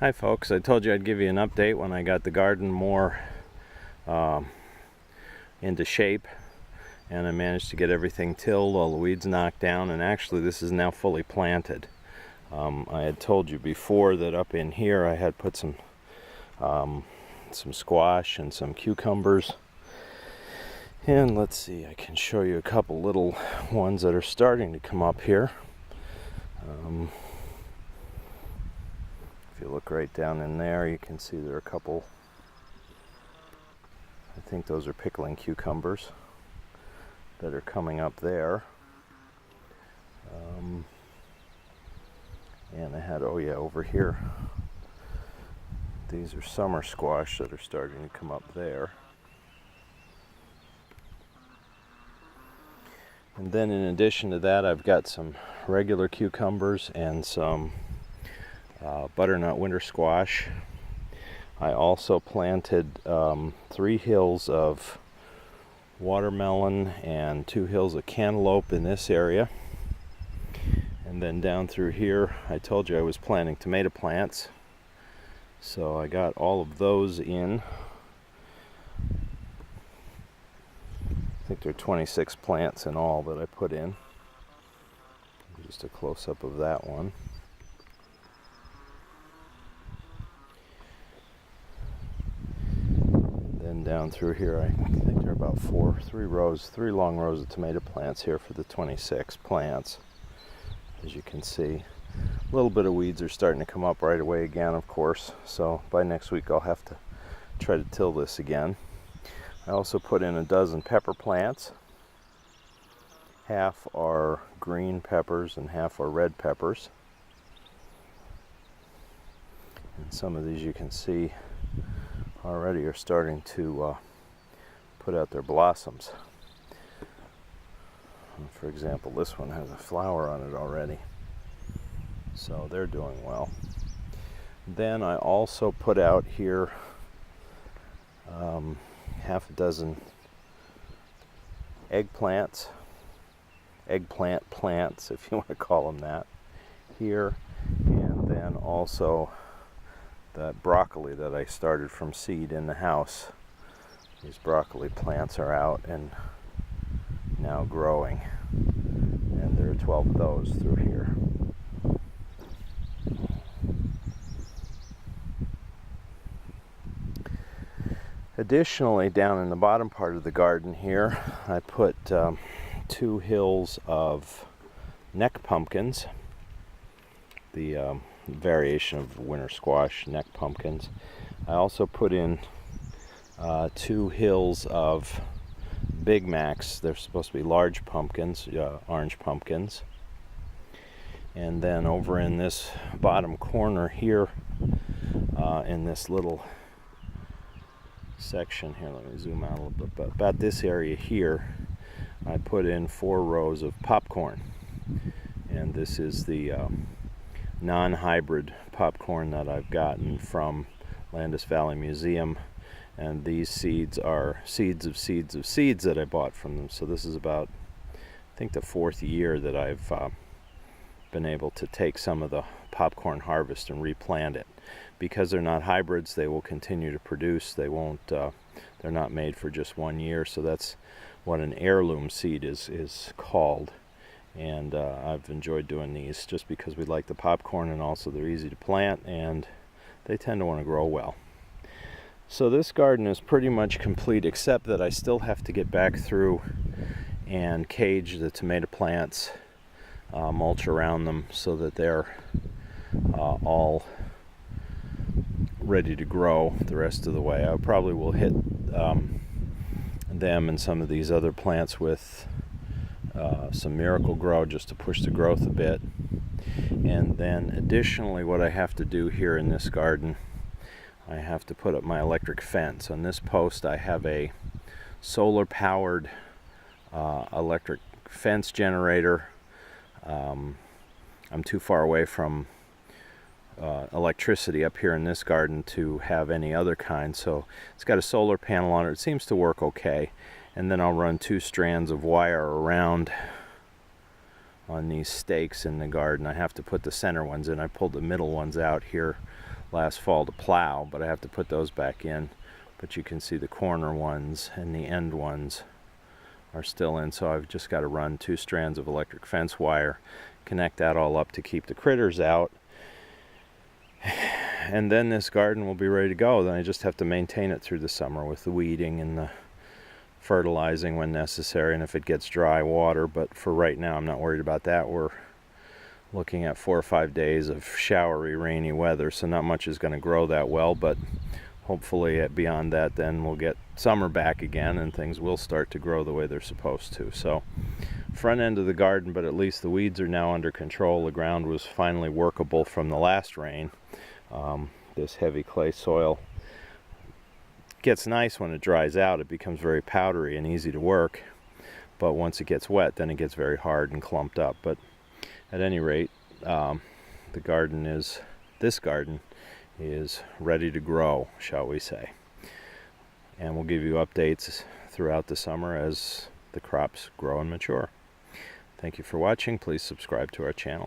Hi folks, I told you I'd give you an update when I got the garden more into shape, and I managed to get everything tilled, all the weeds knocked down, and actually this is now fully planted. I had told you before that up in here I had put some squash and some cucumbers, and let's see, I can show you a couple little ones that are starting to come up here. If you look right down in there, you can see there are a couple. I think those are pickling cucumbers that are coming up there. And I had, oh yeah, over here, these are summer squash that are starting to come up there. And then in addition to that, I've got some regular cucumbers and some butternut winter squash. I also planted 3 hills of watermelon and 2 hills of cantaloupe in this area. And then down through here, I told you I was planting tomato plants. So I got all of those in. I think there are 26 plants in all that I put in. Just a close-up of that one. Then down through here, I think there are about 3 long rows of tomato plants here for the 26 plants. As you can see, a little bit of weeds are starting to come up right away again, of course, so by next week I'll have to try to till this again. I also put in a dozen pepper plants. Half are green peppers and half are red peppers. And some of these, you can see, already are starting to put out their blossoms. And for example, this one has a flower on it already, so they're doing well. Then I also put out here half a dozen eggplant plants, if you want to call them that, here, and then also that broccoli that I started from seed in the house. These broccoli plants are out and now growing, and there are 12 of those through here. Additionally, down in the bottom part of the garden here, I put 2 hills of neck pumpkins, the variation of winter squash, neck pumpkins. I also put in 2 hills of Big Macs. They're supposed to be large pumpkins, orange pumpkins. And then over in this bottom corner here, in this little section here, let me zoom out a little bit, but about this area here, I put in 4 rows of popcorn. And this is the non-hybrid popcorn that I've gotten from Landis Valley Museum, and these seeds are seeds of seeds of seeds that I bought from them. So this is about, I think, the 4th year that I've been able to take some of the popcorn harvest and replant it. Because they're not hybrids, they will continue to produce. They won't, they're not made for just 1 year, so that's what an heirloom seed is called. And I've enjoyed doing these just because we like the popcorn, and also they're easy to plant and they tend to want to grow well. So this garden is pretty much complete, except that I still have to get back through and cage the tomato plants, mulch around them so that they're all ready to grow the rest of the way. I probably will hit them and some of these other plants with some Miracle-Gro just to push the growth a bit. And then additionally, what I have to do here in this garden, I have to put up my electric fence. On this post I have a solar powered electric fence generator. I'm too far away from electricity up here in this garden to have any other kind, so it's got a solar panel on it. It seems to work okay. And then I'll run 2 strands of wire around on these stakes in the garden. I have to put the center ones in. I pulled the middle ones out here last fall to plow, but I have to put those back in. But you can see the corner ones and the end ones are still in, so I've just got to run 2 strands of electric fence wire, connect that all up to keep the critters out, and then this garden will be ready to go. Then I just have to maintain it through the summer with the weeding and the fertilizing when necessary, and if it gets dry, water. But for right now, I'm not worried about that. We're looking at 4 or 5 days of showery, rainy weather, so not much is going to grow that well, but hopefully beyond that, then we'll get summer back again and things will start to grow the way they're supposed to. So front end of the garden, but at least the weeds are now under control. The ground was finally workable from the last rain. This heavy clay soil gets nice when it dries out. It becomes very powdery and easy to work, but once it gets wet, then it gets very hard and clumped up. But at any rate, this garden is ready to grow, shall we say. And we'll give you updates throughout the summer as the crops grow and mature. Thank you for watching. Please subscribe to our channel.